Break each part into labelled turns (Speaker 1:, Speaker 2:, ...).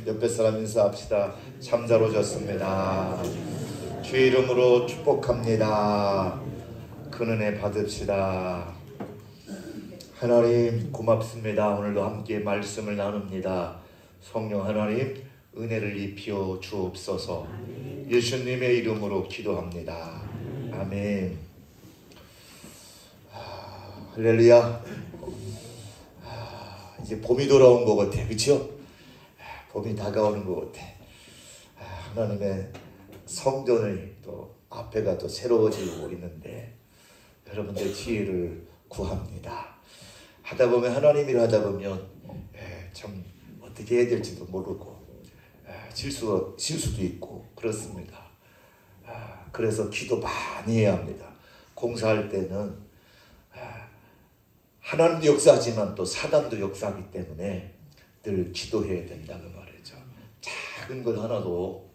Speaker 1: 옆에 사람 인사합시다. 참 잘 오셨습니다. 주의 이름으로 축복합니다. 큰 은혜 받읍시다. 하나님 고맙습니다. 오늘도 함께 말씀을 나눕니다. 성령 하나님 은혜를 입히어 주옵소서. 예수님의 이름으로 기도합니다. 아멘. 할렐루야. 이제 봄이 돌아온 것 같아. 그렇죠? 봄이 다가오는 것 같아. 하나님의 성전의 또 앞에가 또 새로워지고 있는데 여러분들 지혜를 구합니다. 하다 보면 하나님 일 하다 보면 참 어떻게 해야 될지도 모르고 실수도 있고 그렇습니다. 그래서 기도 많이 해야 합니다. 공사할 때는 하나님도 역사하지만 또 사단도 역사하기 때문에 늘 기도해야 된다는 말이죠. 작은 것 하나도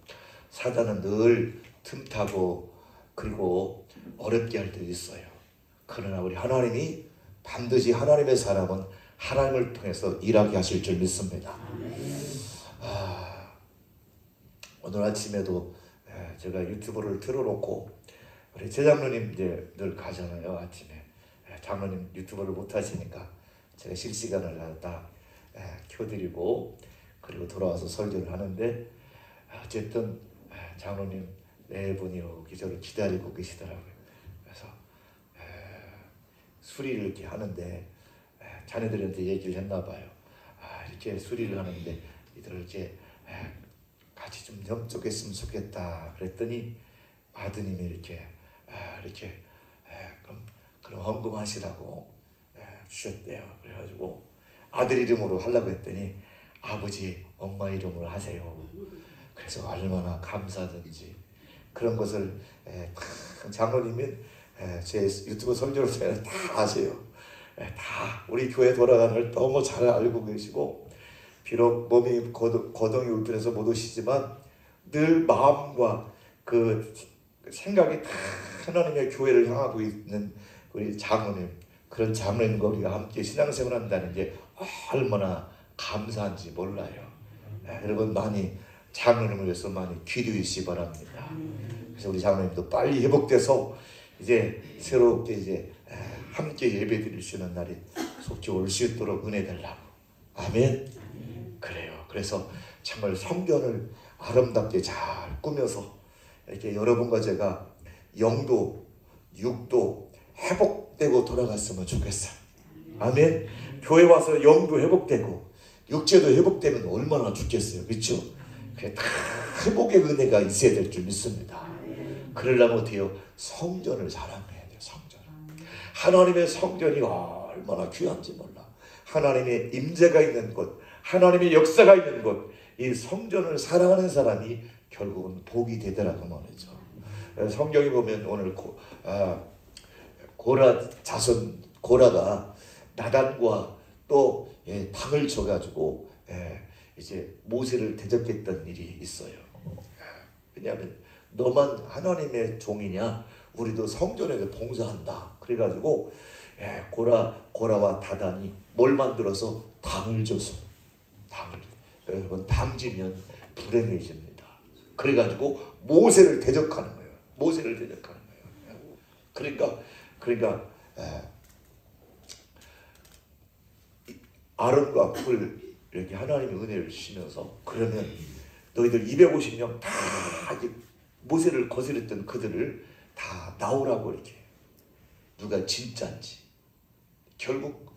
Speaker 1: 사단은 늘 틈타고 그리고 어렵게 할 때도 있어요. 그러나 우리 하나님이 반드시 하나님의 사람은 하나님을 통해서 일하게 하실 줄 믿습니다. 오늘 아침에도 제가 유튜브를 틀어놓고 우리 제장로님 이제 늘 가잖아요. 아침에 장로님 유튜브를 못 하시니까 제가 실시간을 다 켜드리고 그리고 돌아와서 설교를 하는데 어쨌든 장로님 네 분이 오기 저를 기다리고 계시더라고요. 그래서 수리를 이렇게 하는데 자네들한테 얘기를 했나 봐요. 이렇게 수리를 하는데 이들을 이렇게 같이 좀 영접했으면 좋겠다 그랬더니 아드님이 이렇게 그럼 헌금하시라고 주셨대요. 그래가지고 아들 이름으로 하려고 했더니 아버지 엄마 이름으로 하세요. 그래서 얼마나 감사든지 그런 것을 장로님이 제 유튜브 설교를 통해서 다 아세요. 다 우리 교회 돌아가는 걸 너무 잘 알고 계시고 비록 몸이 거동이 불편해서 못 오시지만 늘 마음과 그 생각이 다 하나님의 교회를 향하고 있는 우리 장로님, 그런 장로님과 우리가 함께 신앙생활 한다는 게 얼마나 감사한지 몰라요. 여러분 많이 장로님을 위해서 많이 기도해 주시기 바랍니다. 그래서 우리 장로님도 빨리 회복돼서 이제 새롭게 이제 함께 예배 드릴 수 있는 날이 속히 올 수 있도록 은혜 달라고. 아멘. 그래요. 그래서 정말 성전을 아름답게 잘 꾸며서 이렇게 여러분과 제가 영도 육도 회복되고 돌아갔으면 좋겠어요. 아멘. 교회 와서 영도 회복되고 육체도 회복되면 얼마나 좋겠어요. 그렇죠? 그게 다 회복의 은혜가 있어야 될 줄 믿습니다. 그러려면 어때요? 성전을 사랑해야 돼요. 성전. 하나님의 성전이 얼마나 귀한지 몰라. 하나님의 임재가 있는 곳, 하나님의 역사가 있는 곳, 이 성전을 사랑하는 사람이 결국은 복이 되더라고 말이죠. 성경에 보면 오늘 고라 자손 고라가 나단과 또 당을 줘가지고 이제 모세를 대적했던 일이 있어요. 왜냐하면 너만 하나님의 종이냐? 우리도 성전에서 봉사한다. 그래가지고 고라와 다단이 뭘 만들어서 당을 줘서 여러분 당지면 불행해집니다. 그래가지고 모세를 대적하는 거예요. 모세를 대적하는 거예요. 그러니까 아론과 뿔 이렇게 하나님의 은혜를 주시면서 그러면 너희들 250명 다 모세를 거스렸던 그들을 다 나오라고 이렇게 누가 진짜인지 결국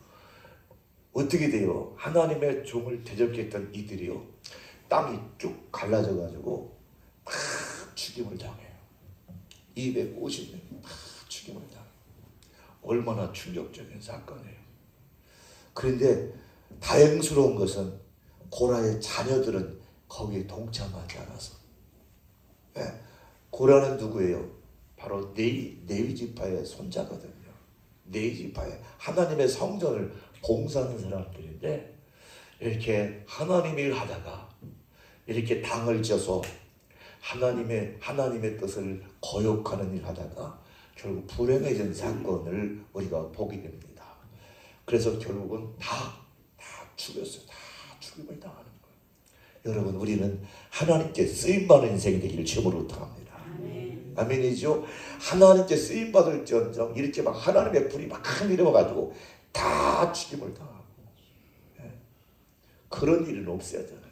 Speaker 1: 어떻게 돼요? 하나님의 종을 대적했던 이들이요 땅이 쭉 갈라져 가지고 다 죽임을 당해요. 250명 다 죽임을 당해요. 얼마나 충격적인 사건이에요. 그런데 다행스러운 것은 고라의 자녀들은 거기에 동참하지 않아서. 고라는 누구예요? 바로 레위 지파의 손자거든요. 레위 지파의 하나님의 성전을 봉사하는 사람들인데 이렇게 하나님 일 하다가 이렇게 당을 져서 하나님의 뜻을 거역하는 일 하다가 결국 불행해진 사건을 우리가 보게 됩니다. 그래서 결국은 다 죽였어요. 다 죽임을 당하는 거예요. 여러분, 우리는 하나님께 쓰임받는 인생이 되기를 주님으로 부탁합니다. 아멘이죠. 하나님께 쓰임받을지언정 이렇게 막 하나님의 불이 막 내려와가지고 다 죽임을 당하고, 그런 일은 없어야 하잖아요.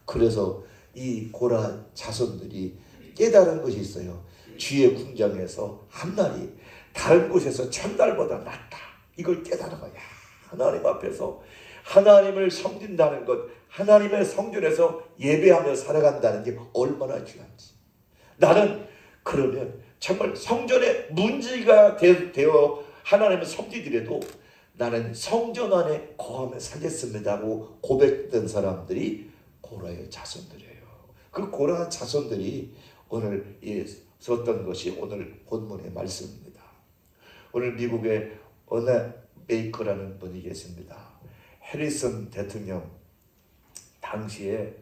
Speaker 1: 그래서 이 고라 자손들이 깨달은 것이 있어요. 주의 궁정에서 한날이 다른 곳에서 천달보다 낫다. 이걸 깨달은 거야. 하나님 앞에서 하나님을 섬긴다는 것, 하나님의 성전에서 예배하며 살아간다는 게 얼마나 귀한지. 나는 그러면 정말 성전에 문제가 되어 하나님을 섬기더라도 나는 성전 안에 거하며 살겠습니다 하고 고백했던 사람들이 고라의 자손들이에요. 그 고라 자손들이 오늘 썼던 것이 오늘 본문의 말씀입니다. 오늘 미국의 어느 메이커라는 분이 계십니다. 해리슨 대통령 당시에,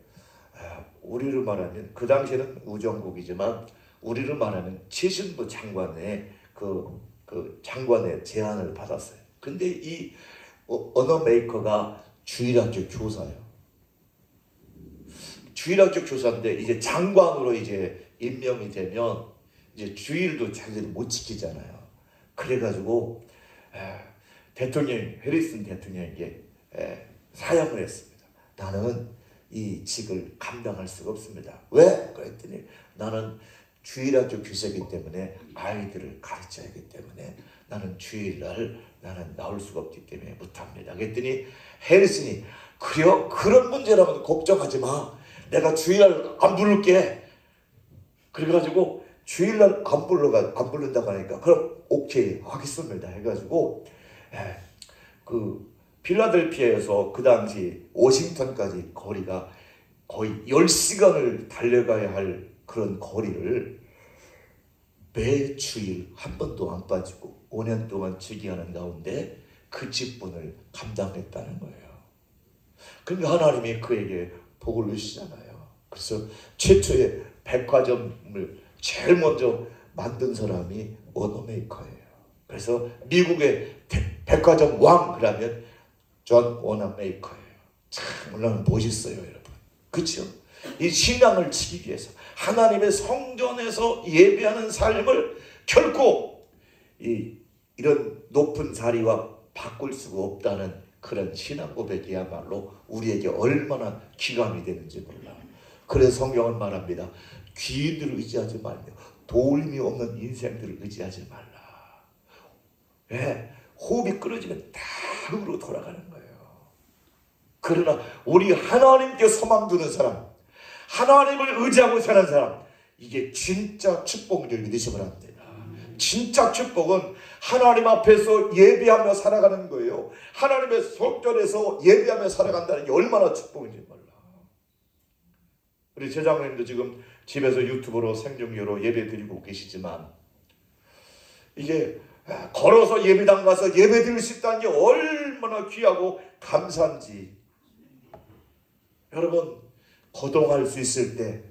Speaker 1: 우리로 말하면 그 당시에는 우정국이지만 우리로 말하면 최신부 장관의 그 장관의 제안을 받았어요. 근데 이 언어 메이커가 주일학교 교사예요. 주일학교 교사인데 이제 장관으로 이제 임명이 되면 이제 주일도 자기들이 못 지키잖아요. 그래가지고 대통령 해리슨 대통령에게 사양을 했습니다. 나는 이 직을 감당할 수가 없습니다. 왜? 그랬더니 나는 주일학교 교사이기 때문에 아이들을 가르쳐야 하기 때문에 나는 주일날 나는 나올 수가 없기 때문에 못합니다. 그랬더니 해리슨이 그래요? 그런 문제라면 걱정하지 마. 내가 주일날 안 부를게. 그래가지고 주일날 안 부른다고 하니까 그럼 오케이 하겠습니다 해가지고 그 필라델피아에서 그 당시 워싱턴까지 거리가 거의 10시간을 달려가야 할 그런 거리를 매 주일 한 번도 안 빠지고 5년 동안 즉위하는 가운데 그 직분을 감당했다는 거예요. 그러니까 하나님이 그에게 복을 주시잖아요. 그래서 최초의 백화점을 제일 먼저 만든 사람이 워너메이커예요. 그래서 미국의 백화점 왕 그러면 존 워너메이커예요. 참 물론 멋있어요, 여러분. 그렇죠? 이 신앙을 지키기 위해서 하나님의 성전에서 예배하는 삶을 결코 이런 높은 자리와 바꿀 수가 없다는 그런 신앙 고백이야말로 우리에게 얼마나 기감이 되는지 몰라. 그래서 성경은 말합니다. 귀인들을 의지하지 말며 도움이 없는 인생들을 의지하지 말라. 왜? 호흡이 끊어지면 다 흙으로 돌아가는 거예요. 그러나 우리 하나님께 소망 두는 사람, 하나님을 의지하고 사는 사람, 이게 진짜 축복인 줄 믿으시면 안 돼요. 진짜 축복은 하나님 앞에서 예배하며 살아가는 거예요. 하나님의 성전에서 예배하며 살아간다는 게 얼마나 축복인지 몰라. 우리 제자님도 지금 집에서 유튜브로 생중계로 예배 드리고 계시지만 이게 걸어서 예배당 가서 예배 드릴 수 있다는 게 얼마나 귀하고 감사한지. 여러분, 거동할 수 있을 때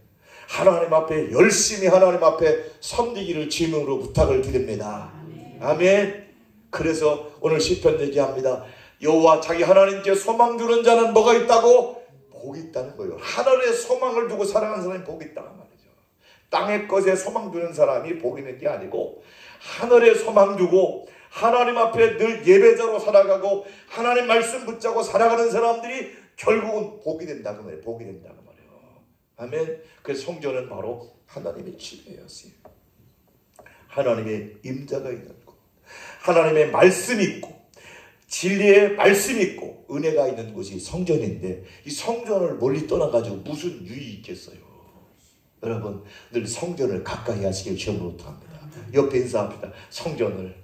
Speaker 1: 하나님 앞에 열심히 하나님 앞에 섬기기를 주님으로 부탁을 드립니다. 아멘. 그래서 오늘 시편 얘기합니다. 여호와 자기 하나님께 소망 두는 자는 뭐가 있다고? 복이 있다는 거예요. 하늘에 소망을 두고 살아가는 사람이 복이 있다는 말이죠. 땅의 것에 소망 두는 사람이 복 있는 게 아니고 하늘에 소망 두고 하나님 앞에 늘 예배자로 살아가고 하나님 말씀 붙잡고 살아가는 사람들이 결국은 복이 된다고 말이에요. 복이 된다고 말이에요. 아멘. 그래서 성전은 바로 하나님의 집이었어요. 하나님의 임자가 있는 곳, 하나님의 말씀이 있고 진리의 말씀이 있고 은혜가 있는 곳이 성전인데 이 성전을 멀리 떠나가지고 무슨 유익이 있겠어요. 여러분, 늘 성전을 가까이 하시길 주님으로 부탁합니다. 옆에 인사합니다. 성전을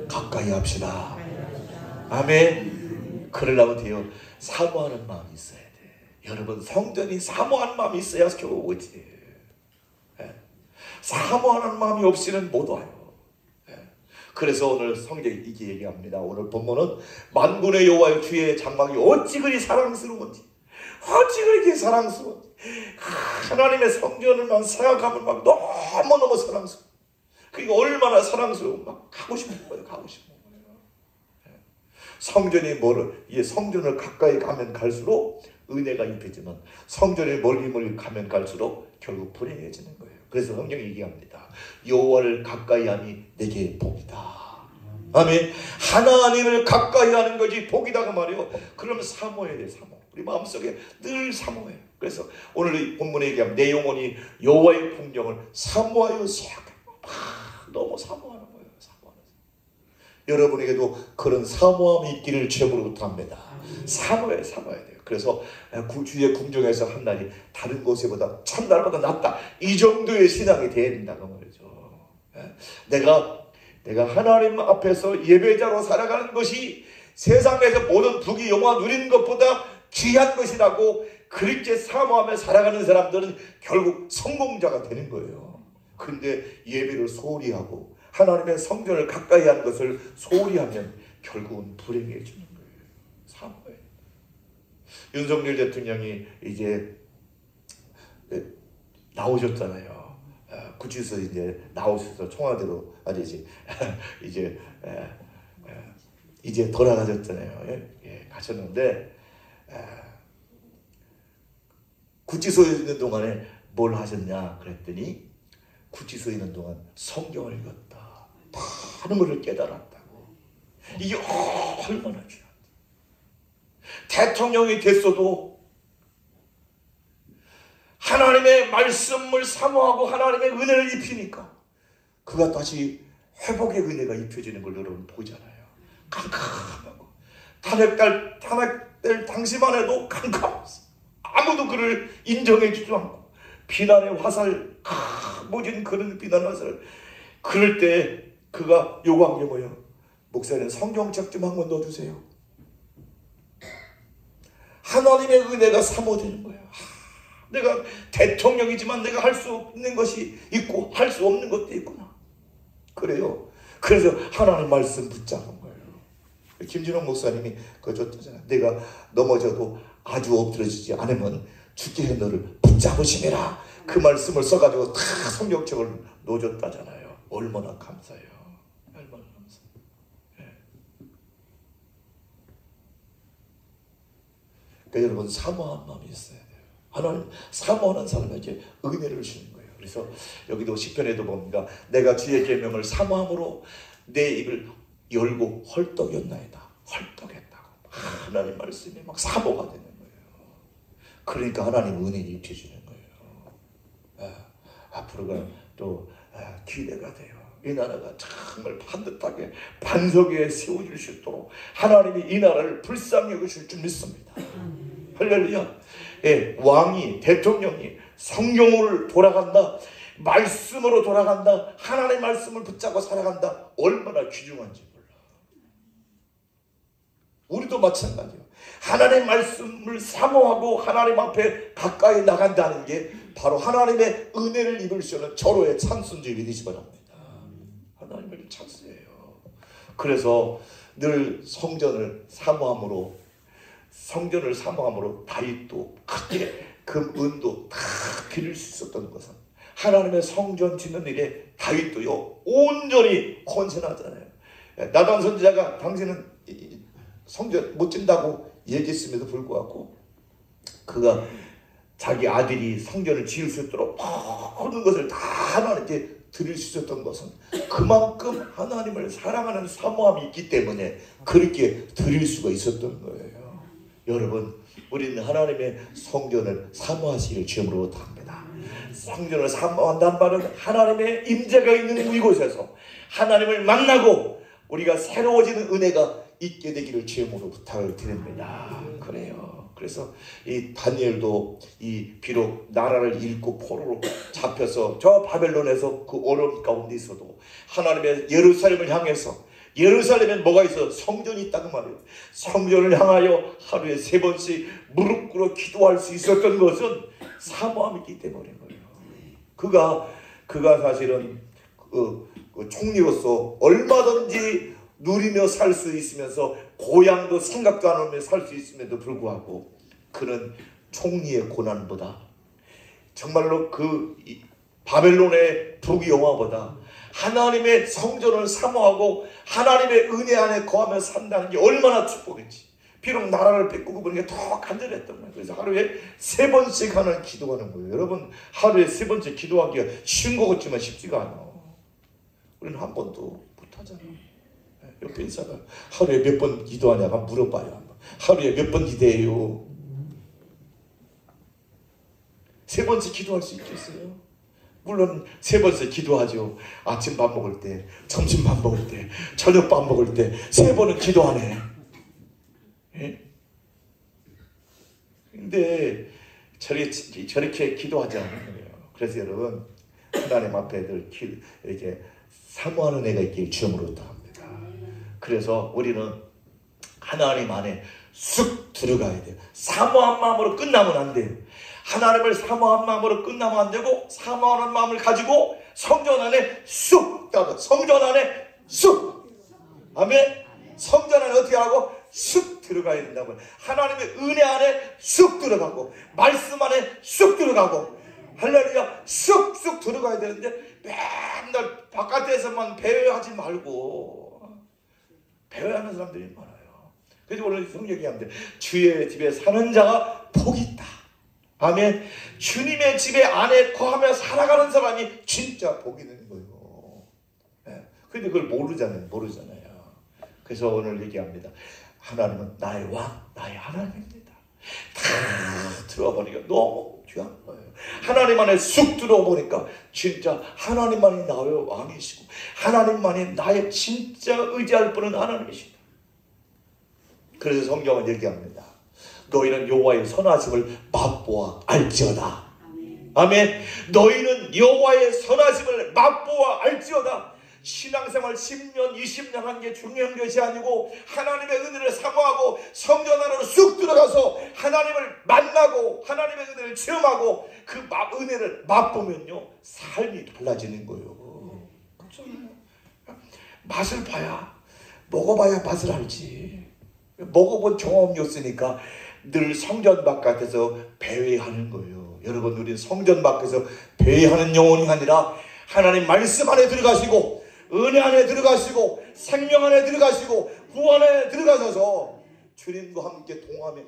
Speaker 1: 가까이 합시다. 아멘. 그러려면 돼요. 사모하는 마음이 있어야 돼. 여러분, 성전이 사모하는 마음이 있어야 겨우 오지. 사모하는 마음이 없이는 못 와요. 그래서 오늘 성경이 이렇게 얘기합니다. 오늘 본문은 만군의 여호와의 주의 장막이 어찌 그리 사랑스러운지, 어찌 그렇게 사랑스러운지, 하나님의 성전을만 생각하면 막 너무너무 사랑스러워. 그게 얼마나 사랑스러운, 막 가고 싶은 거예요. 가고 싶은 거예요. 성전이 이 성전을 가까이 가면 갈수록 은혜가 입혀지면 성전에 멀리 가면 갈수록 결국 불행해지는 거예요. 그래서 성경이 얘기합니다. 여호와를 가까이하니 내게 복이다. 아멘. 하나님을 가까이하는 것이 복이다 그 말이요. 그러면 사모해야 돼. 사모. 우리 마음속에 늘 사모해요. 그래서 오늘 이 본문에 얘기하면 내 영혼이 여호와의 풍경을 사모하여 생각해. 너무 사모하는 거예요. 사모하는. 여러분에게도 그런 사모함이 있기를 주님으로부터 합니다. 사모해야 돼요. 그래서 주의 궁정에서 한 날이 다른 곳에보다 천날보다 낫다. 이 정도의 신앙이 돼야 된다고 말이죠. 내가 하나님 앞에서 예배자로 살아가는 것이 세상에서 모든 부귀 영화 누리는 것보다 귀한 것이라고 그렇게 사모하며 살아가는 사람들은 결국 성공자가 되는 거예요. 그런데 예배를 소홀히 하고 하나님의 성전을 가까이 하는 것을 소홀히 하면 결국은 불행해지는 거예요. 사모해. 윤석열 대통령이 이제 나오셨잖아요. 구치소 이제 나오셔서 청와대로 아니지 이제 돌아가셨잖아요. 가셨는데 구치소에 있는 동안에 뭘 하셨냐 그랬더니 구치소에 있는 동안 성경을 읽었다. 많은 것을 깨달았다고. 이게 얼마나 귀한데. 대통령이 됐어도 하나님의 말씀을 사모하고 하나님의 은혜를 입히니까 그가 다시 회복의 은혜가 입혀지는 걸 여러분 보잖아요. 캄캄하고 탄핵될 당시만 해도 캄캄했어. 아무도 그를 인정해 주지 않고 비난의 화살 모진 그런 비난 화살. 그럴 때 그가 요구한 게 뭐예요? 목사님 성경책 좀 한 권 넣어주세요. 하나님의 은혜가 사모되는 거예요. 내가 대통령이지만 내가 할 수 있는 것이 있고 할 수 없는 것도 있구나. 그래요. 그래서 하나님 말씀 붙잡은 거예요. 김진홍 목사님이 그거 줬잖아요. 내가 넘어져도 아주 엎드러지지 않으면 주께서 너를 붙잡으시매라. 그 말씀을 써가지고 다 성경책을 놓아줬다잖아요. 얼마나 감사해요. 얼마나 감사해요. 그러니까 여러분 사모한 마음이 있어야 돼요. 하나님 사모하는 사람에게 은혜를 주는 거예요. 그래서 여기도 시편에도 봅니다. 내가 주의 계명을 사모함으로 내 입을 열고 헐떡였나이다. 헐떡했다고. 하나님 말씀이 막 사모가 되는 거예요. 그러니까 하나님 은혜를 입혀주는 거예요. 앞으로가 또 기대가 돼요. 이 나라가 정말 반듯하게 반석에 세워질 수 있도록 하나님이 이 나라를 불쌍히 여기실 줄 믿습니다. 할렐루야. 왕이 대통령이 성경으로 돌아간다. 말씀으로 돌아간다. 하나님의 말씀을 붙잡고 살아간다. 얼마나 귀중한지 몰라. 우리도 마찬가지예요. 하나님의 말씀을 사모하고 하나님 앞에 가까이 나간다는 게 바로 하나님의 은혜를 입을 수 있는 절호의 찬송주의 되시 바랍니다. 하나님의 찬송이에요. 그래서 늘 성전을 사모함으로 다윗도 크게 금은도 다 기를 수 있었던 것은 하나님의 성전 짓는 일에 다윗도요 온전히 헌신하잖아요. 나단 선지자가 당신은 성전 못 짓는다고 얘기했음에도 불구하고 그가 자기 아들이 성전을 지을 수 있도록 모든 것을 다 하나님께 드릴 수 있었던 것은 그만큼 하나님을 사랑하는 사모함이 있기 때문에 그렇게 드릴 수가 있었던 거예요. 여러분 우리는 하나님의 성전을 사모하시길 주님으로 합니다. 성전을 사모한다는 말은 하나님의 임재가 있는 이곳에서 하나님을 만나고 우리가 새로워지는 은혜가 있게 되기를 주님으로 부탁을 드립니다. 그래요. 그래서 이 다니엘도 비록 나라를 잃고 포로로 잡혀서 저 바벨론에서 그 어려움 가운데 있어도 하나님의 예루살렘을 향해서 예루살렘엔 뭐가 있어? 성전이 있다고 말이에요. 성전을 향하여 하루에 3번씩 무릎 꿇어 기도할 수 있었던 것은 사모함이 있기 때문인 거예요. 그가 사실은 그 총리로서 얼마든지 누리며 살 수 있으면서 고향도 생각도 안 하며 살 수 있음에도 불구하고 그는 총리의 고난보다 정말로 그 바벨론의 부귀영화보다 하나님의 성전을 사모하고 하나님의 은혜 안에 거하며 산다는 게 얼마나 축복인지 비록 나라를 뺏고 그러니까 더 간절했던 거예요. 그래서 하루에 3번씩 하는 기도하는 거예요. 여러분, 하루에 3번씩 기도하기가 쉬운 것 같지만 쉽지가 않아. 우리는 한 번도 못하잖아. 옆에 있는 사람 하루에 몇 번 기도하냐고 물어봐요. 하루에 몇 번 기도해요? 3번씩 기도할 수 있겠어요? 물론 3번씩 기도하죠. 아침 밥 먹을 때, 점심 밥 먹을 때, 저녁 밥 먹을 때 3번은 기도하네. 근데 저렇게 기도하지 않는 거예요. 그래서 여러분, 하나님 앞에 늘 이렇게 사모하는 애가 있길 주님으로 합니다. 그래서 우리는 하나님 안에 쑥 들어가야 돼요. 사모한 마음으로 끝나면 안 돼요. 하나님을 사모한 마음으로 끝나면 안 되고, 사모하는 마음을 가지고 성전 안에 쑥 들어가. 성전 안에 쑥. 아멘. 성전 안에 어떻게 하고? 쑥 들어가야 된다고요. 하나님의 은혜 안에 쑥 들어가고, 말씀 안에 쑥 들어가고, 할렐루야, 쑥쑥 들어가야 되는데 맨날 바깥에서만 배회하지 말고 배회하는 사람들이 많아요. 그래서 오늘 성경 얘기하는데 주의 집에 사는 자가 복이 있다. 아멘. 주님의 집에 안에 거하며 살아가는 사람이 진짜 복이 있는 거예요. 그런데 그걸 모르잖아요. 그래서 오늘 얘기합니다. 하나님은 나의 왕, 나의 하나님입니다. 다 들어와 보니까 너무 귀한 거예요. 하나님 안에 쑥 들어와 보니까 진짜 하나님만이 나의 왕이시고, 하나님만이 나의 진짜 의지할 분은 하나님이시다. 그래서 성경은 얘기합니다. 너희는 여호와의 선하심을 맛보아 알지어다. 아멘. 너희는 여호와의 선하심을 맛보아 알지어다. 신앙생활 10년, 20년 한 게 중요한 것이 아니고, 하나님의 은혜를 사모하고 성전 안으로 쑥 들어가서 하나님을 만나고 하나님의 은혜를 체험하고 그 은혜를 맛보면요, 삶이 달라지는 거예요. 그렇잖아요. 맛을 봐야, 먹어봐야 맛을 알지. 먹어본 경험이 없으니까 늘 성전 바깥에서 배회하는 거예요. 여러분, 우리는 성전 밖에서 배회하는 영혼이 아니라 하나님 말씀 안에 들어가시고, 은혜 안에 들어가시고, 생명 안에 들어가시고, 구원 안에 들어가셔서 주님과 함께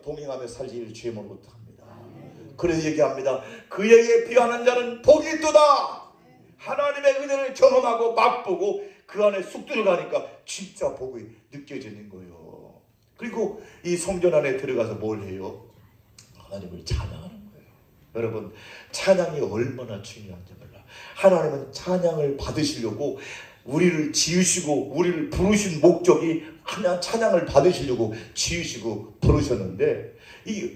Speaker 1: 동행하며 살기를 주님으로 합니다. 그래서 얘기합니다. 그에게 비하는 자는 복이 있도다. 하나님의 은혜를 경험하고 맛보고 그 안에 쑥 들어가니까 진짜 복이 느껴지는 거예요. 그리고 이 성전 안에 들어가서 뭘 해요? 하나님을 찬양하는 거예요. 여러분, 찬양이 얼마나 중요한지 몰라. 하나님은 찬양을 받으시려고 우리를 지으시고 우리를 부르신 목적이 하나 찬양을 받으시려고 지으시고 부르셨는데,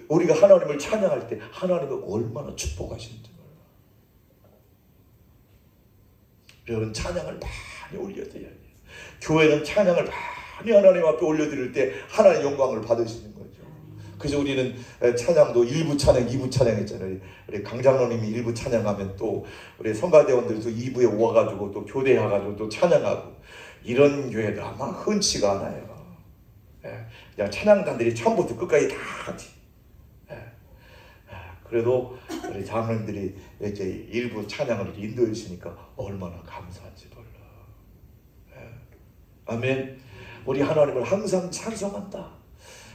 Speaker 1: 우리가 하나님을 찬양할 때 하나님은 얼마나 축복하시는지 몰라. 여러분, 찬양을 많이 올려드려야 돼요. 교회는 찬양을 많이 하나님 앞에 올려드릴 때 하나님의 영광을 받으시는 거죠. 그래서 우리는 찬양도 1부 찬양, 2부 찬양 했잖아요. 우리 강장로님이 1부 찬양하면 또 우리 성가대원들도 2부에 와가지고 또 교대해가지고 또 찬양하고, 이런 교회도 아마 흔치가 않아요. 그냥 찬양단들이 처음부터 끝까지 다 하지. 그래도 우리 장로님들이 이렇게 1부 찬양을 인도해 주시니까 얼마나 감사한지 몰라. 아멘. 우리 하나님을 항상 찬송한다.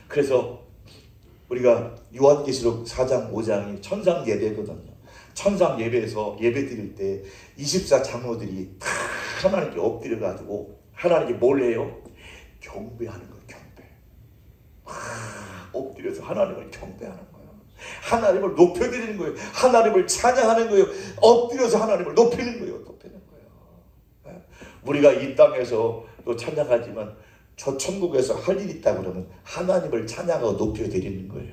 Speaker 1: 그래서 우리가 요한계시록 4장 5장이 천상 예배거든요. 천상 예배에서 예배 드릴 때 24장로들이 다 하나님께 엎드려가지고 하나님께 뭘 해요? 경배하는 거예요. 경배. 엎드려서 하나님을 경배하는 거예요. 하나님을 높여드리는 거예요. 하나님을 찬양하는 거예요. 엎드려서 하나님을 높이는 거예요. 높이는 거예요. 우리가 이 땅에서 또 찬양하지만 저 천국에서 할 일이 있다 그러면 하나님을 찬양하고 높여드리는 거예요.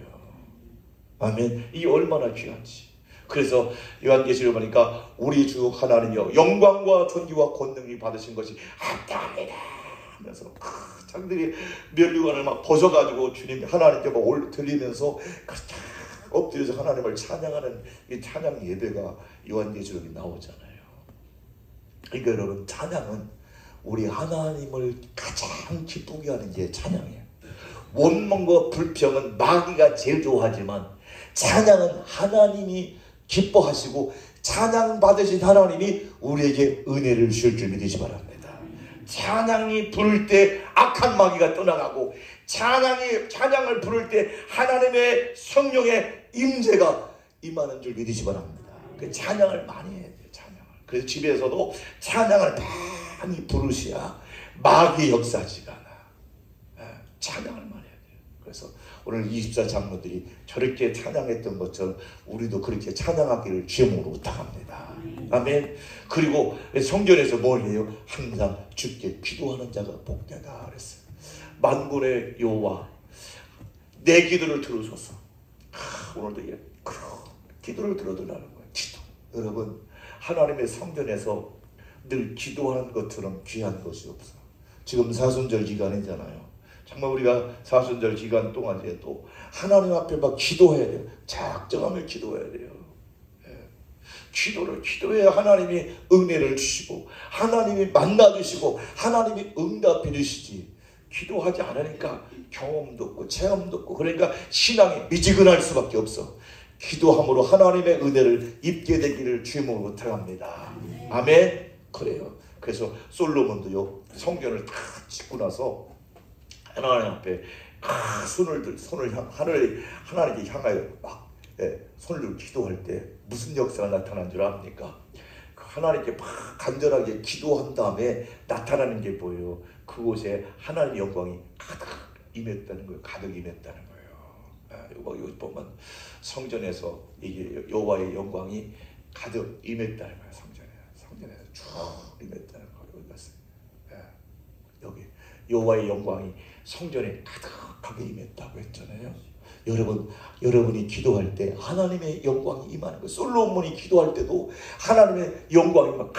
Speaker 1: 아멘. 이게 얼마나 귀한지. 그래서 요한계시록 보니까 우리 주 하나님이여 영광과 존귀와 권능이 받으신 것이 합당합니다 하면서 자기들이 면류관을 막 벗어가지고 주님 하나님께 막 들리면서 엎드려서 하나님을 찬양하는 이 찬양 예배가 요한계시록에 나오잖아요. 그러니까 여러분, 찬양은 우리 하나님을 가장 기쁘게 하는 게 찬양이에요. 원망과 불평은 마귀가 제일 좋아하지만 찬양은 하나님이 기뻐하시고 찬양 받으신 하나님이 우리에게 은혜를 주실 줄 믿으시 바랍니다. 찬양이 부를 때 악한 마귀가 떠나가고, 찬양을 부를 때 하나님의 성령의 임재가 임하는 줄 믿으시 바랍니다. 그 찬양을 많이 해야 돼요. 찬양을. 그래서 집에서도 찬양을 많이 부르셔야 마귀의 역사지가 않아. 찬양을 많이 해야 돼요. 그래서 오늘 24장로들이 저렇게 찬양했던 것처럼 우리도 그렇게 찬양하기를 주님으로 부탁합니다. 아멘. 그리고 성전에서 뭘 해요? 항상 주께 기도하는 자가 복되다 그랬어요. 만군의 여호와 내 기도를 들으소서. 오늘도 기도를 들어달라는 거예요. 기도. 여러분, 하나님의 성전에서 늘 기도하는 것처럼 귀한 것이 없어. 지금 사순절 기간이잖아요. 정말 우리가 사순절 기간 동안에도 하나님 앞에 막 기도해야 돼요. 작정하며 기도해야 돼요. 기도해야 하나님이 은혜를 주시고, 하나님이 만나주시고, 하나님이 응답해 주시지. 기도하지 않으니까 경험도 없고 체험도 없고, 그러니까 신앙이 미지근할 수밖에 없어. 기도함으로 하나님의 은혜를 입게 되기를 주님으로 부탁합니다. 아멘. 그래요. 그래서 솔로몬도요, 성전을 다 짓고 나서 하나님 앞에 손을 하나님께 향하여 막 손을 기도할 때 무슨 역사가 나타난 줄 압니까? 하나님께 막 간절하게 기도한 다음에 나타나는 게 뭐예요? 그곳에 하나님의 영광이 가득 임했다는 거예요. 가득 임했다는 거예요. 여기 보면 성전에서 이게 여호와의 영광이 가득 임했다는 거예요. 성전에서 쭉 임했다는 거예요. 여기 갔어요. 여기 여호와의 영광이 성전에 가득하게 임했다고 했잖아요. 여러분이 기도할 때 하나님의 영광이 임하는 거예요. 솔로몬이 기도할 때도 하나님의 영광이 막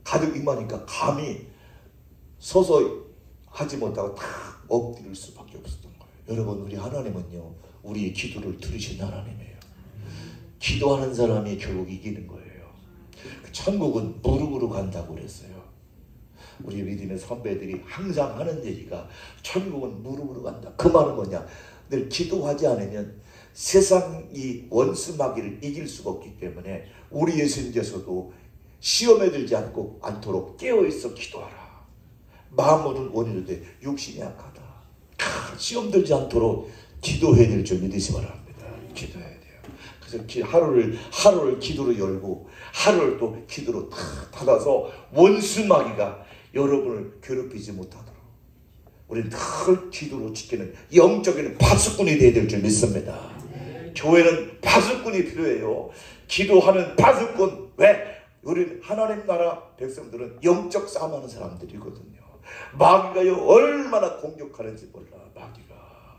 Speaker 1: 가득 임하니까 감히 서서 하지 못하고 다 엎드릴 수밖에 없었던 거예요. 여러분, 우리 하나님은요, 우리의 기도를 들으신 하나님이에요. 기도하는 사람이 결국 이기는 거예요. 천국은 무릎으로 간다고 그랬어요. 우리 믿음의 선배들이 항상 하는 얘기가 천국은 무릎으로 간다. 그 말은 뭐냐? 늘 기도하지 않으면 세상이 원수 마귀를 이길 수가 없기 때문에 우리 예수님께서도 시험에 들지 않도록 깨어있어 기도하라. 마음은 원이로되 육신이 약하다. 시험 들지 않도록 기도해야 될 줄 믿으시 바랍니다. 기도해야 돼요. 그래서 하루를 기도로 열고 하루를 또 기도로 닫아서 원수 마귀가 여러분을 괴롭히지 못하도록 우리는 늘 기도로 지키는 영적인 파수꾼이 되어야 될 줄 믿습니다. 교회는 파수꾼이 필요해요. 기도하는 파수꾼. 왜? 우리는 하나님 나라 백성들은 영적 싸움하는 사람들이거든요. 마귀가요 얼마나 공격하는지 몰라. 마귀가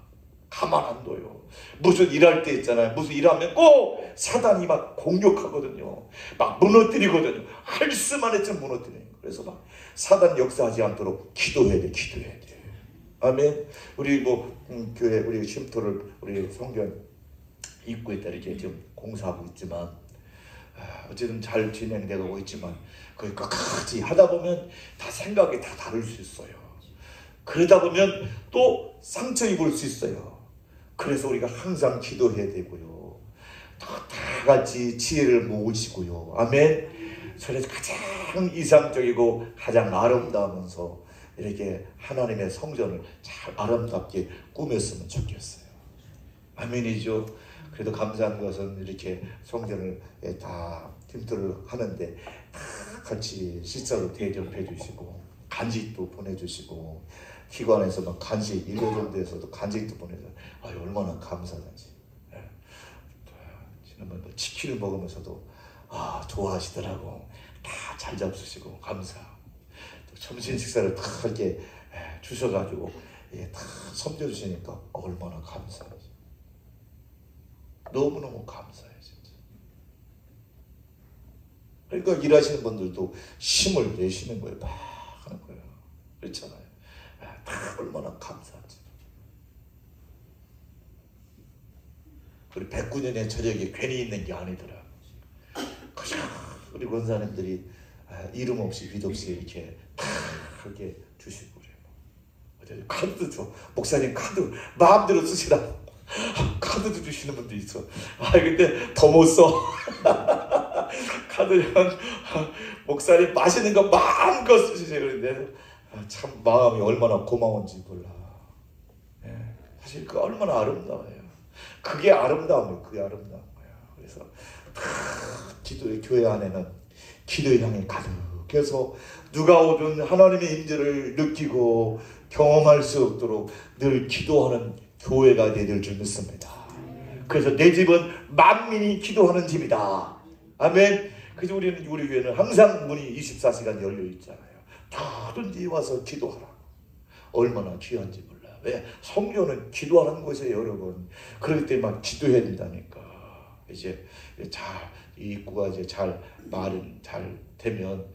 Speaker 1: 가만 안 둬요. 무슨 일할 때 있잖아요. 무슨 일하면 꼭 사단이 막 공격하거든요. 막 무너뜨리거든요. 할 수만 했지만 무너뜨려요. 그래서 막 사단 역사하지 않도록 기도해야 돼. 아멘. 우리 교회 우리 쉼터를 우리 성전 입구에다 이렇게 지금 공사하고 있지만 어쨌든 잘 진행되고 있지만 그 끝까지 하다 보면 다 생각이 다 다를 수 있어요. 그러다 보면 또 상처 입을 수 있어요. 그래서 우리가 항상 기도해야 되고요. 다 같이 지혜를 모으시고요. 아멘. 그래서 가장 이상적이고 가장 아름다우면서 이렇게 하나님의 성전을 잘 아름답게 꾸몄으면 좋겠어요. 아멘이죠. 그래도 감사한 것은 이렇게 성전을 다 팀들을 하는데 다 같이 식사로 대접해 주시고 간식도 보내주시고 기관에서 막 간식 일요정도에서도 간식도 보내줘. 얼마나 감사하지. 지난번에 치킨을 먹으면서도 좋아하시더라고. 다 잘 잡수시고 감사. 또 점심 식사를 다 이렇게 주셔가지고 다 섬겨주시니까 얼마나 감사하지. 너무너무 감사해 진짜. 그러니까 일하시는 분들도 힘을 내시는 거예요. 막 하는 거예요. 그렇잖아요. 다 얼마나 감사하지. 우리 109년의 저녁이 괜히 있는 게 아니더라. 그저 우리 권사님들이 이름 없이 빚 없이 이렇게 다 그렇게 주시고 그래요. 카드도 줘. 목사님 카드 마음대로 쓰시라. 카드도 주시는 분도 있어. 근데 더 못 써. 카드형 목사님 맛있는 거 마음껏 쓰시세요. 그런데 참 마음이 얼마나 고마운지 몰라. 예, 사실 그 얼마나 아름다워요. 그게 아름다움이에요. 그게 아름다운 거예요. 그래서 기도의 교회 안에는 기도의 향이 가득해서 누가 오든 하나님의 임재를 느끼고 경험할 수 없도록 늘 기도하는 교회가 되어야 될 줄 믿습니다. 그래서 내 집은 만민이 기도하는 집이다. 아멘. 그래서 우리 교회는 항상 문이 24시간 열려 있잖아요. 누구든지 와서 기도하라. 얼마나 귀한지 몰라. 왜? 성교는 기도하는 곳이에요, 여러분. 그렇기 때문에 막 기도해야 된다니까. 이제 이 입구가 이제 말은 잘 되면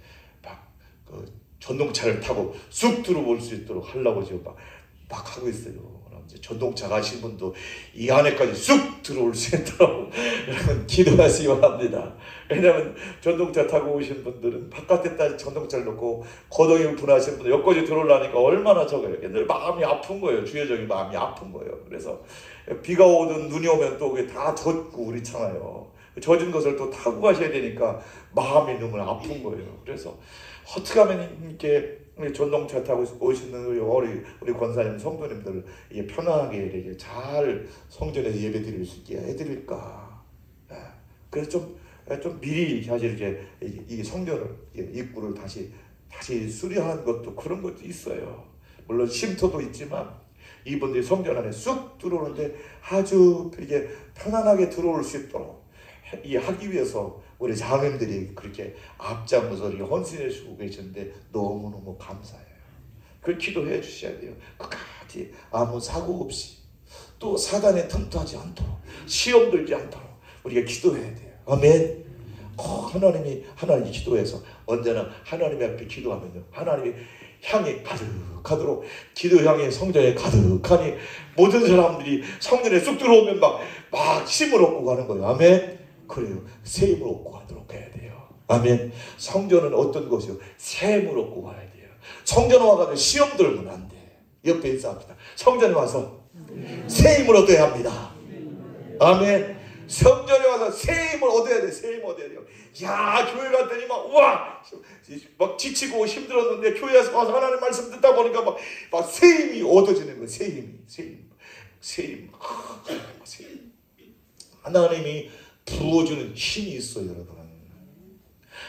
Speaker 1: 그 전동차를 타고 쑥 들어올 수 있도록 하려고 지금 막 하고 있어요. 이제 전동차 가신 분도 이 안에까지 쑥 들어올 수 있도록 여러분 기도하시기 바랍니다. 왜냐하면 전동차 타고 오신 분들은 바깥에다 전동차를 놓고 거동이 분하신 분들 여기까지 들어오려니까 얼마나 적어요. 늘 마음이 아픈 거예요. 주여정이 마음이 아픈 거예요. 그래서 비가 오든 눈이 오면 또 그게 다 젖고 그렇잖아요. 젖은 것을 또 타고 가셔야 되니까 마음이 너무 아픈 거예요. 그래서 어떻게 하면 이렇게 전동차 타고 오시는 우리 권사님 성도님들 편안하게 이렇게 잘 성전에서 예배 드릴 수 있게 해드릴까. 그래서 좀 미리 사실 이제 이 성전을 입구를 다시 수리하는 것도 그런 것도 있어요. 물론 쉼터도 있지만 이분들이 성전 안에 쑥 들어오는데 아주 이게 편안하게 들어올 수 있도록 하기 위해서 우리 장님들이 그렇게 앞장서서 헌신해 주고 계시는데 너무너무 감사해요. 그걸 기도해 주셔야 돼요. 끝까지 아무 사고 없이 또 사단에 틈타지 않도록 시험 들지 않도록 우리가 기도해야 돼요. 아멘. 하나님이 기도해서 언제나 하나님 앞에 기도하면요, 하나님이 향이 가득하도록 기도 향이 성전에 가득하니 모든 사람들이 성전에 쑥 들어오면 막 힘을 얻고 가는 거예요. 아멘. 그래요. 새 힘을 얻고 가도록 해야 돼요. 아멘. 성전은 어떤 것이요? 새 힘을 얻고 가야 돼요. 성전에 와가지고 시험 들면 안 돼. 옆에 인사합니다. 성전에 와서 새 힘을 얻어야 합니다. 아멘. 성전에 와서 새 힘을 얻어야 돼. 새 힘을 얻어야 돼요. 야, 교회 갔더니 막 지치고 힘들었는데 교회에서 와서 하나님 말씀 듣다 보니까 막 새 힘이 얻어지는 거예요. 새 힘. 하나님이 부어주는 힘이 있어요, 여러분.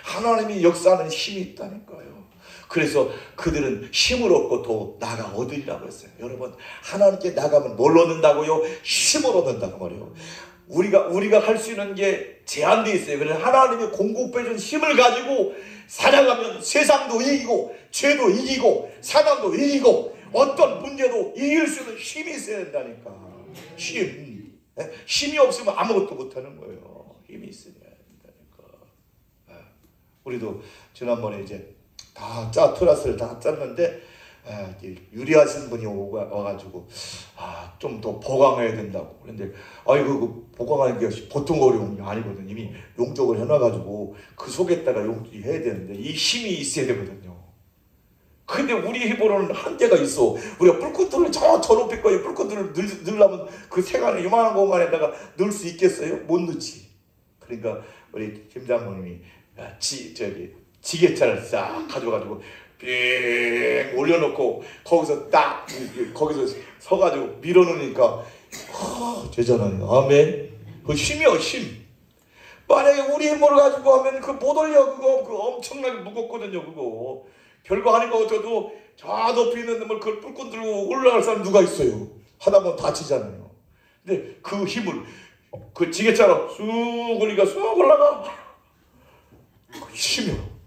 Speaker 1: 하나님이 역사하는 힘이 있다니까요. 그래서 그들은 힘을 얻고 더 나가 얻으리라고 했어요. 여러분, 하나님께 나가면 뭘 얻는다고요? 힘을 얻는다고 말이에요. 우리가 할 수 있는 게 제한되어 있어요. 그래서 하나님이 공급해준 힘을 가지고 살아가면 세상도 이기고 죄도 이기고 사단도 이기고 어떤 문제도 이길 수 있는 힘이 있어야 된다니까. 힘이 없으면 아무것도 못하는 거예요. 힘이 있어야 된다니까. 우리도 지난번에 이제 트라스를 다 짰는데 유리하신 분이 와가지고 좀 더 보강해야 된다고. 그런데 그 보강하는 게 보통 어려운 게 아니거든요. 이미 용적을 해놔가지고 그 속에다가 용적이 해야 되는데 이 힘이 있어야 되거든요. 근데 우리 힘으로는 한계가 있어. 우리가 뿔코트를 저 높이 거에 뿔코트를 넣으려면 그 세간에 요만한 공간에다가 넣을 수 있겠어요? 못 넣지. 그러니까 우리 김 장모님이 지게차를 싹 가져가지고 빙 올려놓고 거기서 서가지고 밀어놓으니까 되잖아요. 아멘. 그 힘이요, 힘. 만약에 우리 힘으로 가지고 하면 못 올려. 그거 엄청나게 무겁거든요. 그거 별거 아닌 거 어쩌도 저 높이 있는 놈을 그걸 뿔끈 들고 올라갈 사람 누가 있어요? 하다 보면 다치잖아요. 근데 그 힘을 그 지게차로 쑥 올리니까 쑥 올라가. 그 힘이요.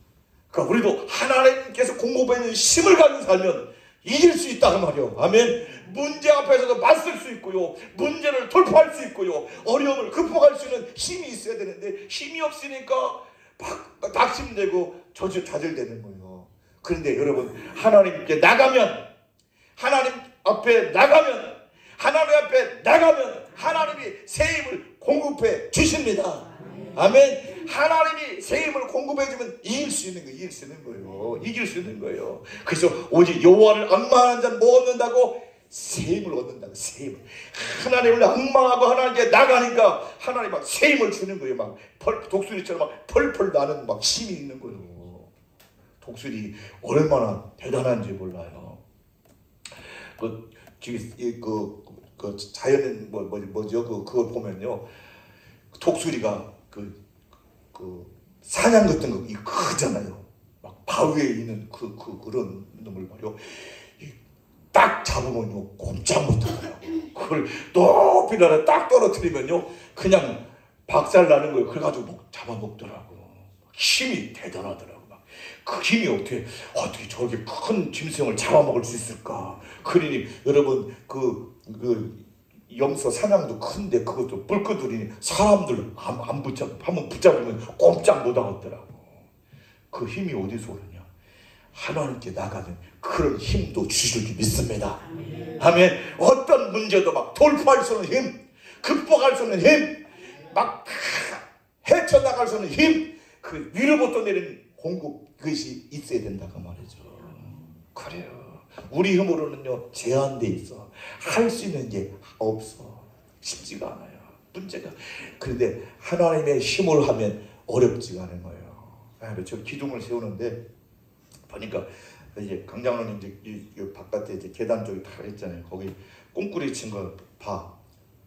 Speaker 1: 그러니까 우리도 하나님께서 공급해 있는 힘을 가지고 살면 이길 수 있다는 말이요. 아멘. 문제 앞에서도 맞설 수 있고요. 문제를 돌파할 수 있고요. 어려움을 극복할 수 있는 힘이 있어야 되는데 힘이 없으니까 막 낙심되고 좌절되는 거예요. 그런데 여러분, 하나님 앞에 나가면 하나님이 새 힘을 공급해 주십니다. 아멘. 하나님이 새 힘을 공급해 주면 이길 수 있는 거예요. 그래서 오직 여호와를 앙망하는 자는 뭐 얻는다고? 새 힘을 얻는다고. 새 힘을. 하나님을 앙망하고 하나님께 나가니까 하나님 막 새 힘을 주는 거예요. 막 독수리처럼 막 펄펄 나는 막 힘이 있는 거예요. 독수리 얼마나 대단한지 몰라요. 그 자연 뭐죠? 그거 보면요, 독수리가 그 사냥 같은 거 이 크잖아요. 막 바위에 있는 그런 놈을 말이요, 딱 잡으면요 꼼짝 못하더라고. 그걸 높이 날아 딱 떨어뜨리면요 그냥 박살 나는 거예요. 그래가지고 막 잡아먹더라고. 힘이 대단하더라고. 그 힘이 어떻게 저렇게 큰 짐승을 잡아먹을 수 있을까? 그러니 여러분 그 염소 사냥도 큰데 그것도 불끈들이니 사람들 안 한번 붙잡으면 꼼짝 못 하겠더라고. 그 힘이 어디서 오느냐? 하나님께 나가면 그런 힘도 주실 줄 믿습니다. 아멘. 어떤 문제도 막 돌파할 수 있는 힘, 극복할 수 있는 힘, 막 헤쳐나갈 수 있는 힘, 그 위로부터 내리는 공급, 그것이 있어야 된다 그 말이죠. 그래요. 우리 힘으로는요 제한돼 있어. 할 수 있는 게 없어. 쉽지가 않아요. 문제가. 그런데 하나님의 힘을 하면 어렵지가 않은 거예요. 저 기둥을 세우는데 보니까 이제 강장로님 이제 바깥에 이제 계단 쪽에 다 있잖아요. 거기 꽁꾸리 친 거 봐.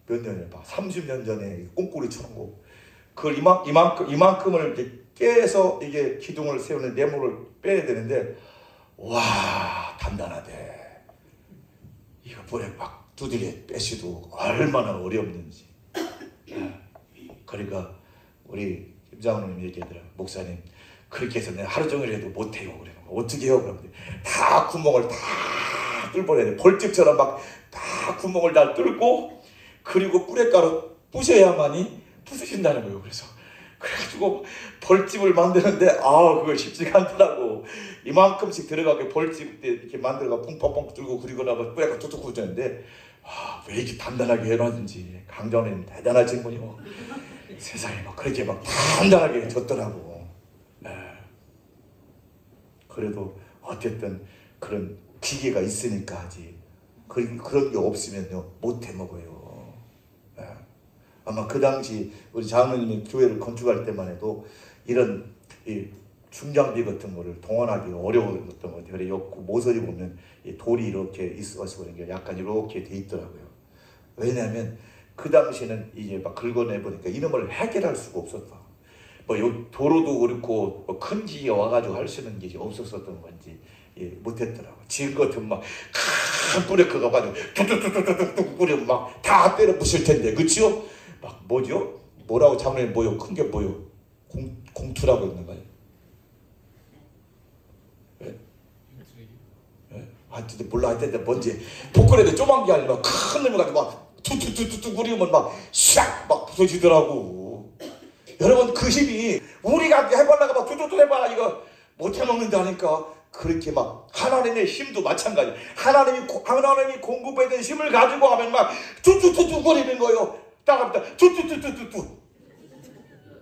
Speaker 1: 몇 년에 봐. 30년 전에 꽁꾸리 쳐놓은 거. 그걸 이만큼을 이제 깨서 이게 기둥을 세우는 네모를 빼야 되는데, 와 단단하대. 이거 볼에 막 두드려 빼시도 얼마나 어렵는지. 그러니까 우리 김장로님 얘기하더라고요. 목사님 그렇게 해서 내가 하루 종일 해도 못해요. 그래. 어떻게 해요? 그러면 다 구멍을 다 뚫어야 돼. 벌집처럼 막 다 구멍을 다 뚫고, 그리고 뿌레가루 부셔야만이 부수신다는 거예요. 그래가지고 벌집을 만드는데 그거 쉽지가 않더라고. 이만큼씩 들어가게 벌집 때 이렇게 만들어가 punkpunkpunk 뚫고, 그리고 나서 뿌레가 툭툭 굳었는데 왜 이렇게 단단하게 해놨는지. 강장님 대단하신 분이요. 세상에 막 그렇게 막 단단하게 해줬더라고. 그래도 어쨌든 그런 기계가 있으니까 하지. 그런 게 없으면요 못 해먹어요. 아마 그 당시 우리 장로님이 교회를 건축할 때만 해도 이런 중장비 같은 거를 동원하기 어려웠던 것 같아요. 그래 모서리 보면 돌이 이렇게 있어서 그런 게 약간 이렇게 돼 있더라고요. 왜냐하면 그 당시에는 이제 막 긁어내 보니까 이놈을 해결할 수가 없었다. 도로도 그렇고 큰 기계 와가지고 할 수 있는 게 없었던 건지 못했더라고. 지금 같은 막 큰 뿌레크가 가지고 뚝뚝뚝뚝뚝 뿌리면 막 다 때려 부실 텐데, 그치요? 막 뭐죠? 뭐라고 장면이 뭐요? 큰 게 뭐요? 공투라고 있는 거예요. 하여튼 몰라. 하여튼 뭔지 포크레도 조그만 게 아니라 큰 놈을 가지고 막 툭툭툭툭 뿌리면 막 샥 막 부서지더라고. 여러분 그 힘이 우리가 해보려고 막 툭툭툭 해봐 이거 못 해먹는다니까. 그렇게 막 하나님의 힘도 마찬가지. 하나님이 공급해준 힘을 가지고 하면 막 툭툭툭툭 거리는 거예요. 따갑니다. 툭툭툭툭툭.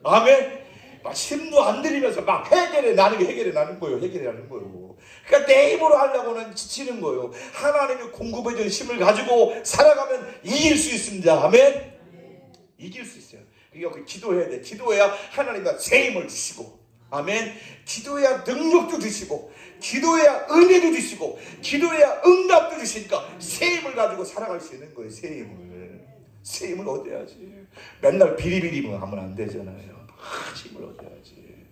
Speaker 1: 아멘. 막 힘도 안 들이면서 막 해결해 나는 거예요. 그러니까 내 힘으로 하려고는 지치는 거예요. 하나님이 공급해준 힘을 가지고 살아가면 이길 수 있습니다. 아멘. 이길 수 있어요. 그러니까 기도해야 돼. 기도해야 하나님과 새 힘을 주시고, 아멘. 기도해야 능력도 주시고, 기도해야 은혜도 주시고, 기도해야 응답도 주시니까 새 힘을 가지고 살아갈 수 있는 거예요. 새 힘을 얻어야지. 맨날 비리비리만 하면 안 되잖아요. 힘을 얻어야지.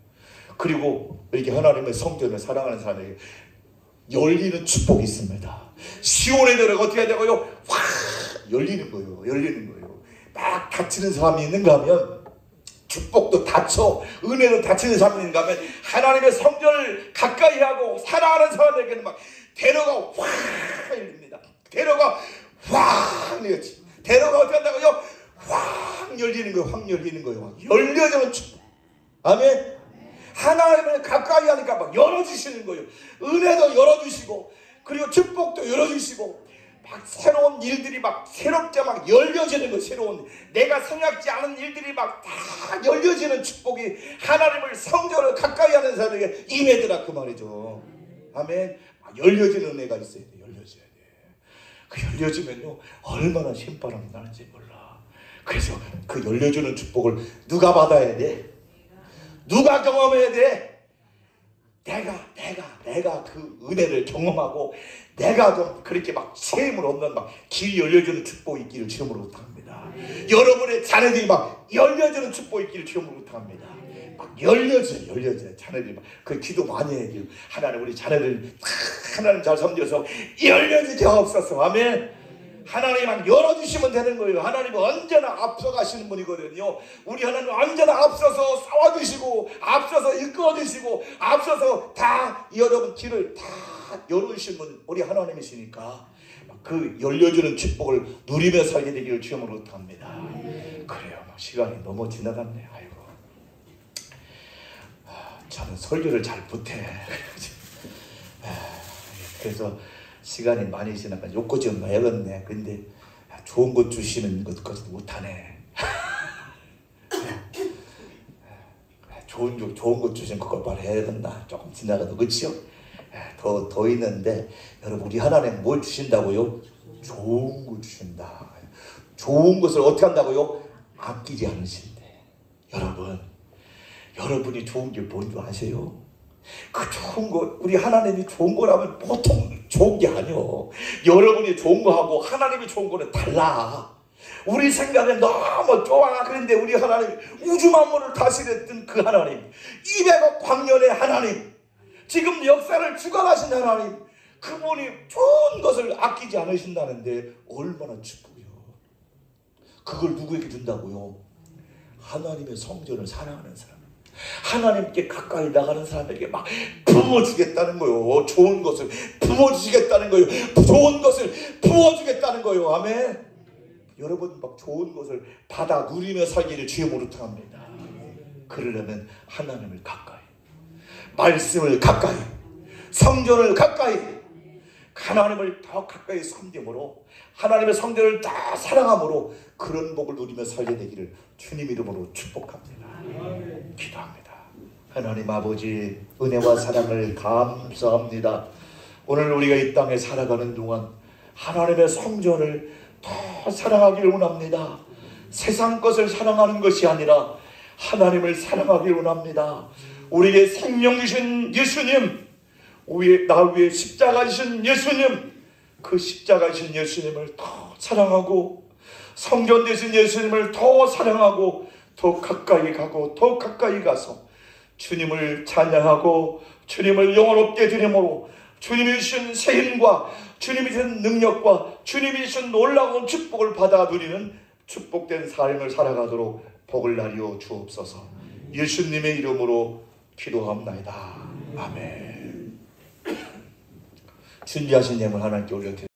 Speaker 1: 그리고 이렇게 하나님의 성전을 사랑하는 사람에게 열리는 축복이 있습니다. 시온의 노래가 어떻게 되고요? 열리는 거예요. 막 다치는 사람이 있는가 하면 축복도 닫혀, 은혜도 닫히는 사람이 있는가 하면 하나님의 성전을 가까이 하고 사랑하는 사람에게는 막 대로가 확 열립니다. 대로가 확 열리지. 대로가 어떻게 한다고요? 확 열리는 거예요. 열려지는 축복. 아멘. 하나님을 가까이 하니까 막 열어주시는 거예요. 은혜도 열어주시고, 그리고 축복도 열어주시고, 막 새로운 일들이 막 새롭게 막 열려지는 거예요. 새로운 내가 생각지 않은 일들이 막 다 열려지는 축복이 하나님을 성전을 가까이 하는 사람에게 임해더라 그 말이죠. 아멘. 막 열려지는 은혜가 있어야 돼. 열려져야 돼. 그 열려주면요 얼마나 신바람 나는지 몰라. 그래서 그 열려주는 축복을 누가 받아야 돼? 누가 경험해야 돼? 내가 그 은혜를 경험하고 내가 좀 그렇게 막 세임을 얻는 막 길이 열려주는 축복이 있기를 주님으로 부탁합니다. 여러분의 자녀들이 막 열려주는 축복이 있기를 주님으로 부탁합니다. 막 열려져요. 자녀들이 막 그 기도 많이 해야 돼요. 하나님 우리 자녀들 하나님 잘 섬겨서 열려지게 하옵소서. 아멘. 하나님 막 열어주시면 되는 거예요. 하나님은 언제나 앞서가시는 분이거든요. 우리 하나님은 언제나 앞서서 싸워주시고 앞서서 이끌어주시고 앞서서 다 여러분 길을 다 열어주시는 분 우리 하나님이시니까 그 열려주는 축복을 누리며 살게 되기를 주님으로 부탁합니다. 그래요. 시간이 너무 지나갔네. 아이고. 저는 설교를 잘 못해. 그래서 시간이 많이 지나가 욕구 좀 해야겠네. 근데 좋은 것 주시는 것까지도 못하네. 좋은 것 주신 그걸 말해야겠나. 조금 지나가도 그치요? 더 있는데 여러분 우리 하나님 뭘 주신다고요? 좋은 것 주신다. 좋은 것을 어떻게 한다고요? 아끼지 않으신대. 여러분이 좋은 게 뭔 줄 아세요? 그 좋은 거 우리 하나님이 좋은 거라면 보통 좋은 게 아니요. 여러분이 좋은 거하고 하나님이 좋은 거는 달라. 우리 생각엔 너무 좋아. 그런데 우리 하나님 우주 만물을 다스렸던 그 하나님 200억 광년의 하나님 지금 역사를 주관하신 하나님 그분이 좋은 것을 아끼지 않으신다는데 얼마나 축복이요. 그걸 누구에게 준다고요? 하나님의 성전을 사랑하는 사람 하나님께 가까이 나가는 사람에게 막 부어주겠다는 거요. 좋은 것을 부어주시겠다는 거요. 좋은 것을 부어주겠다는 거요. 아멘. 여러분 막 좋은 것을 받아 누리며 살기를 주님으로 부탁합니다. 그러려면 하나님을 가까이 말씀을 가까이 성전을 가까이 하나님을 더 가까이 섬김으로 하나님의 성전을 다 사랑함으로 그런 복을 누리며 살게 되기를 주님 이름으로 축복합니다. 기도합니다. 하나님 아버지 은혜와 사랑을 감사합니다. 오늘 우리가 이 땅에 살아가는 동안 하나님의 성전을 더 사랑하기를 원합니다. 세상 것을 사랑하는 것이 아니라 하나님을 사랑하기를 원합니다. 우리에게 생명 주신 예수님 나 위에 십자가 지신 예수님 그 십자가 지신 예수님을 더 사랑하고 성전 되신 예수님을 더 사랑하고 더 가까이 가고 더 가까이 가서 주님을 찬양하고 주님을 영원롭게 드림으로 주님이 주신 세임과 주님이 주신 능력과 주님이 주신 놀라운 축복을 받아 누리는 축복된 삶을 살아가도록 복을 나리어 주옵소서. 예수님의 이름으로 기도합나이다. 아멘. 준비하신 예물 하나님께 올려드립니다.